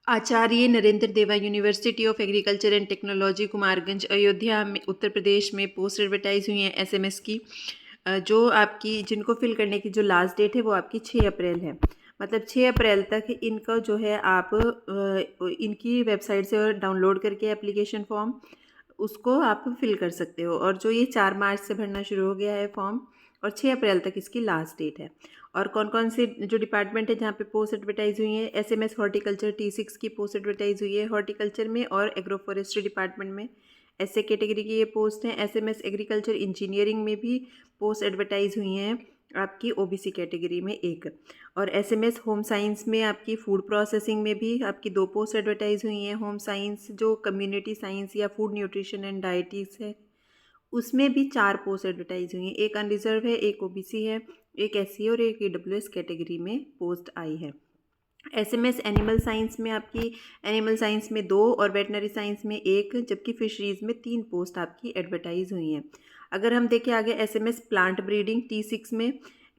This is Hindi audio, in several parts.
Acharya Narendra Deva university of agriculture and technology Kumarganj Ayodhya में उत्तर प्रदेश में पोस्ट एडवर्टाइज हुई हैं एसएमएस की। जो आपकी जिनको फिल करने की जो लास्ट डेट है वो आपकी 6 अप्रैल है। मतलब 6 अप्रैल तक इनका जो है आप इनकी वेबसाइट से डाउनलोड करके एप्लीकेशन फॉर्म उसको आप फिल कर सकते हो। और जो ये 4 मार्च से भरना शुरू हो गया है फॉर्म और 6 अप्रैल तक इसकी लास्ट डेट है। और कौन कौन से जो डिपार्टमेंट है जहाँ पे पोस्ट एडवर्टाइज हुई है, एसएमएस हॉर्टिकल्चर T6 की पोस्ट एडवर्टाइज हुई है हॉर्टिकल्चर में और एग्रो फॉरेस्ट्री डिपार्टमेंट में। ऐसे कैटेगरी की ये पोस्ट हैं। एसएमएस एग्रीकल्चर इंजीनियरिंग में भी पोस्ट एडवर्टाइज हुई हैं आपकी ओबीसी कैटेगरी में एक। और एसएमएस होम साइंस में आपकी फूड प्रोसेसिंग में भी आपकी 2 पोस्ट एडवर्टाइज हुई हैं। होम साइंस जो कम्युनिटी साइंस या फूड न्यूट्रिशन एंड डाइटिक्स है उसमें भी 4 पोस्ट एडवर्टाइज हुई हैं। एक अनरिजर्व है, एक ओबीसी है, एक एससी और एक ईडब्ल्यूएस कैटेगरी में पोस्ट आई है। एसएमएस एनिमल साइंस में आपकी एनिमल साइंस में 2 और वेटनरी साइंस में 1, जबकि फिशरीज़ में 3 पोस्ट आपकी एडवर्टाइज हुई हैं। अगर हम देखें आगे एसएमएस प्लांट ब्रीडिंग T6 में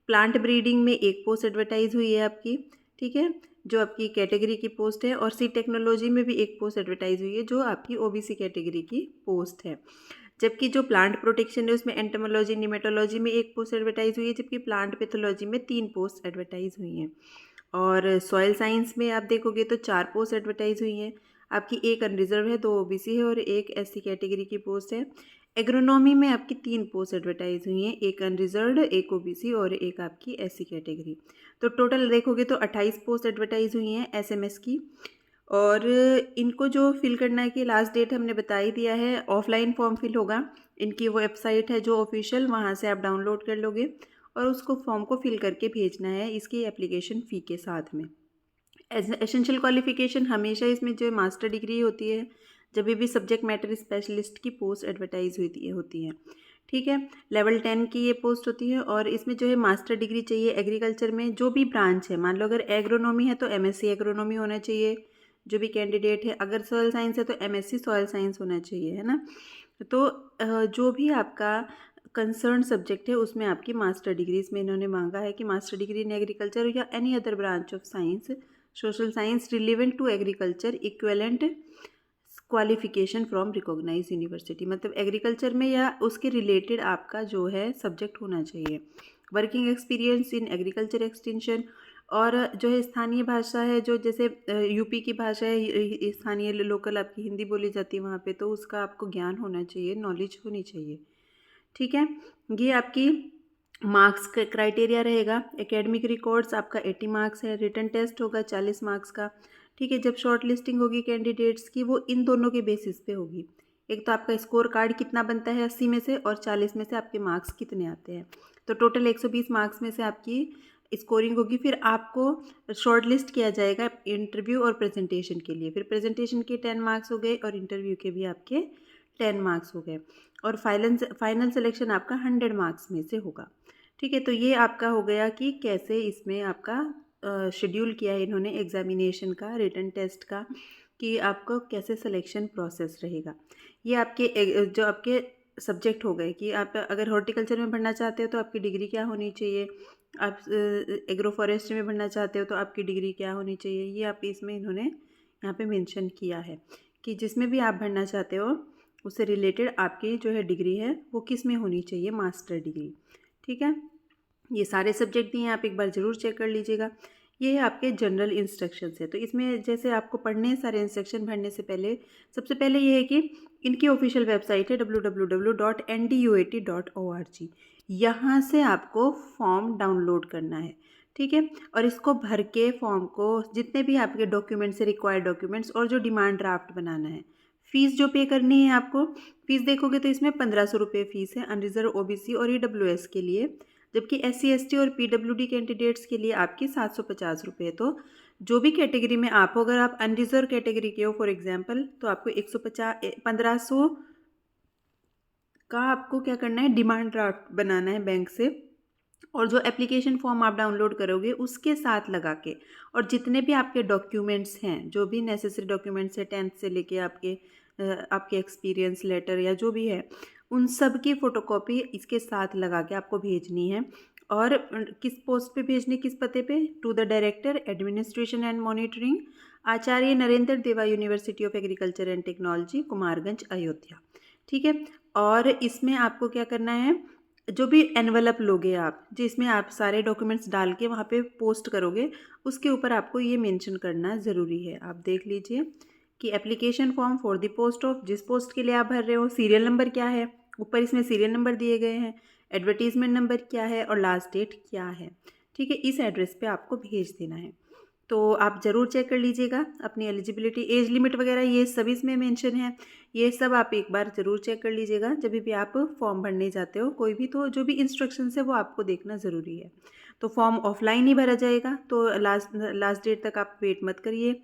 प्लांट ब्रीडिंग में 1 पोस्ट एडवर्टाइज हुई है आपकी, ठीक है, जो आपकी कैटेगरी की पोस्ट है। और सी टेक्नोलॉजी में भी 1 पोस्ट एडवर्टाइज हुई है जो आपकी ओबीसी कैटेगरी की पोस्ट है। जबकि जो प्लांट प्रोटेक्शन है उसमें एंटोमोलॉजी निमेटोलॉजी में 1 पोस्ट एडवर्टाइज हुई है, जबकि प्लांट पैथोलॉजी में 3 पोस्ट एडवर्टाइज हुई हैं। और सॉइल साइंस में आप देखोगे तो 4 पोस्ट एडवर्टाइज हुई हैं आपकी, एक अनरिजर्व है, 2 ओबीसी है और एक एससी कैटेगरी की पोस्ट है। एग्रोनॉमी में आपकी 3 पोस्ट एडवर्टाइज हुई हैं, एक अनरिजर्व्ड, एक ओबीसी और एक आपकी एससी कैटेगरी। तो टोटल देखोगे तो 28 पोस्ट एडवर्टाइज हुई हैं एसएमएस की। और इनको जो फिल करना है कि लास्ट डेट हमने बता ही दिया है। ऑफलाइन फॉर्म फिल होगा, इनकी वो वेबसाइट है जो ऑफिशियल, वहाँ से आप डाउनलोड कर लोगे और उसको फॉर्म को फिल करके भेजना है इसकी एप्लीकेशन फ़ी के साथ में। एसेंशियल क्वालिफिकेशन हमेशा इसमें जो मास्टर डिग्री होती है जब भी सब्जेक्ट मैटर स्पेशलिस्ट की पोस्ट एडवर्टाइज होती है, ठीक है। लेवल 10 की ये पोस्ट होती है और इसमें जो है मास्टर डिग्री चाहिए एग्रीकल्चर में जो भी ब्रांच है। मान लो अगर एग्रोनॉमी है तो एमएससी एग्रोनॉमी होना चाहिए जो भी कैंडिडेट है। अगर सॉइल साइंस है तो एमएससी सॉइल साइंस होना चाहिए, है ना। तो जो भी आपका कंसर्न सब्जेक्ट है उसमें आपकी मास्टर डिग्री, इसमें इन्होंने मांगा है कि मास्टर डिग्री इन एग्रीकल्चर या any other branch of science social science relevant to agriculture equivalent qualification from recognise university. मतलब एग्रीकल्चर में या उसके रिलेटेड आपका जो है सब्जेक्ट होना चाहिए। Working experience in agriculture extension. और जो है स्थानीय भाषा है, जो जैसे यूपी की भाषा है, स्थानीय लोकल आपकी हिंदी बोली जाती है वहाँ पे, तो उसका आपको ज्ञान होना चाहिए, नॉलेज होनी चाहिए, ठीक है। ये आपकी मार्क्स का क्राइटेरिया रहेगा। एकेडमिक रिकॉर्ड्स आपका 80 मार्क्स है। रिटन टेस्ट होगा 40 मार्क्स का, ठीक है। जब शॉर्ट लिस्टिंग होगी कैंडिडेट्स की वो इन दोनों के बेसिस पे होगी। एक तो आपका स्कोर कार्ड कितना बनता है 80 में से और 40 में से आपके मार्क्स कितने आते हैं। तो टोटल 120 मार्क्स में से आपकी स्कोरिंग होगी। फिर आपको शॉर्ट लिस्ट किया जाएगा इंटरव्यू और प्रेजेंटेशन के लिए। फिर प्रेजेंटेशन के 10 मार्क्स हो गए और इंटरव्यू के भी आपके 10 मार्क्स हो गए। और फाइनल सिलेक्शन आपका 100 मार्क्स में से होगा, ठीक है। तो ये आपका हो गया कि कैसे इसमें आपका शेड्यूल किया है इन्होंने एग्जामिनेशन का, रिटन टेस्ट का, कि आपको कैसे सिलेक्शन प्रोसेस रहेगा। ये आपके जो आपके सब्जेक्ट हो गए कि आप अगर हॉर्टिकल्चर में पढ़ना चाहते हो तो आपकी डिग्री क्या होनी चाहिए। आप एग्रो फॉरेस्ट्री में पढ़ना चाहते हो तो आपकी डिग्री क्या होनी चाहिए। ये आप इसमें इन्होंने यहाँ पे मेंशन किया है कि जिसमें भी आप भरना चाहते हो उससे रिलेटेड आपकी जो है डिग्री है वो किस में होनी चाहिए, मास्टर डिग्री, ठीक है। ये सारे सब्जेक्ट दिए हैं, आप एक बार ज़रूर चेक कर लीजिएगा। ये है आपके जनरल इंस्ट्रक्शंस है। तो इसमें जैसे आपको पढ़ने हैं सारे इंस्ट्रक्शन भरने से पहले सबसे पहले ये है कि इनकी ऑफिशियल वेबसाइट है www.nduat.org। यहाँ से आपको फॉर्म डाउनलोड करना है, ठीक है। और इसको भर के फॉर्म को जितने भी आपके डॉक्यूमेंट्स है, रिक्वायर्ड डॉक्यूमेंट्स और जो डिमांड ड्राफ्ट बनाना है। फ़ीस जो पे करनी है आपको, फ़ीस देखोगे तो इसमें 1500 रुपये फ़ीस है अनरिजर्व ओबीसी और ईडब्ल्यूएस के लिए, जबकि SC ST और PWD कैंडिडेट्स के लिए आपकी 750 रुपये। तो जो भी कैटेगरी में आप हो, अगर आप अनरिजर्व कैटेगरी के हो फॉर एग्जांपल, तो आपको 1500 का आपको क्या करना है, डिमांड ड्राफ्ट बनाना है बैंक से। और जो एप्लीकेशन फॉर्म आप डाउनलोड करोगे उसके साथ लगा के, और जितने भी आपके डॉक्यूमेंट्स हैं, जो भी नेसेसरी डॉक्यूमेंट्स है 10th से लेके आपके एक्सपीरियंस लेटर या जो भी है, उन सब की फ़ोटोकॉपी इसके साथ लगा के आपको भेजनी है। और किस पोस्ट पे भेजनी, किस पते पे, to the director administration and monitoring Acharya Narendra Deva university of agriculture and technology, Kumarganj, Ayodhya. ठीक है। और इसमें आपको क्या करना है, जो भी एनवलप लोगे आप, जिसमें आप सारे डॉक्यूमेंट्स डाल के वहाँ पे पोस्ट करोगे, उसके ऊपर आपको ये मेंशन करना ज़रूरी है। आप देख लीजिए कि application form for the post of, जिस पोस्ट के लिए आप भर रहे हो, सीरियल नंबर क्या है, ऊपर इसमें सीरियल नंबर दिए गए हैं, एडवर्टीजमेंट नंबर क्या है और लास्ट डेट क्या है। ठीक है, इस एड्रेस पे आपको भेज देना है। तो आप ज़रूर चेक कर लीजिएगा अपनी एलिजिबिलिटी, एज लिमिट वगैरह ये सभी इसमें मेंशन है। ये सब आप एक बार ज़रूर चेक कर लीजिएगा जब भी आप फॉर्म भरने जाते हो कोई भी, तो जो भी इंस्ट्रक्शंस है वो आपको देखना ज़रूरी है। तो फॉर्म ऑफलाइन ही भरा जाएगा, तो लास्ट डेट तक आप वेट मत करिए,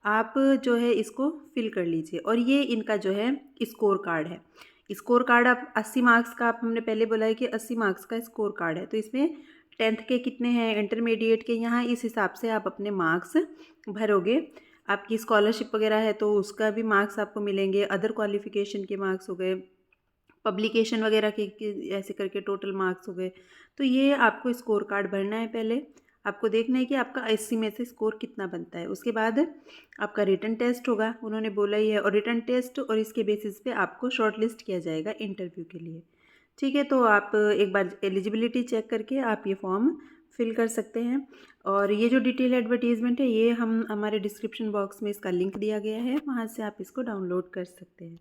आप जो है इसको फिल कर लीजिए। और ये इनका जो है स्कोर कार्ड है। स्कोर कार्ड आप 80 मार्क्स का, आप हमने पहले बोला है कि 80 मार्क्स का स्कोर कार्ड है, तो इसमें 10th के कितने हैं, इंटरमीडिएट के, यहाँ इस हिसाब से आप अपने मार्क्स भरोगे। आपकी स्कॉलरशिप वगैरह है तो उसका भी मार्क्स आपको मिलेंगे, अदर क्वालिफ़िकेशन के मार्क्स हो गए, पब्लिकेशन वगैरह के ऐसे करके टोटल मार्क्स हो गए। तो ये आपको स्कोर कार्ड भरना है पहले। आपको देखना है कि आपका 80 में से स्कोर कितना बनता है। उसके बाद आपका रिटन टेस्ट होगा, उन्होंने बोला ही है, और रिटन टेस्ट और इसके बेसिस पे आपको शॉर्ट लिस्ट किया जाएगा इंटरव्यू के लिए। ठीक है, तो आप एक बार एलिजिबिलिटी चेक करके आप ये फॉर्म फिल कर सकते हैं। और ये जो डिटेल एडवर्टीज़मेंट है ये हम हमारे डिस्क्रिप्शन बॉक्स में इसका लिंक दिया गया है, वहाँ से आप इसको डाउनलोड कर सकते हैं।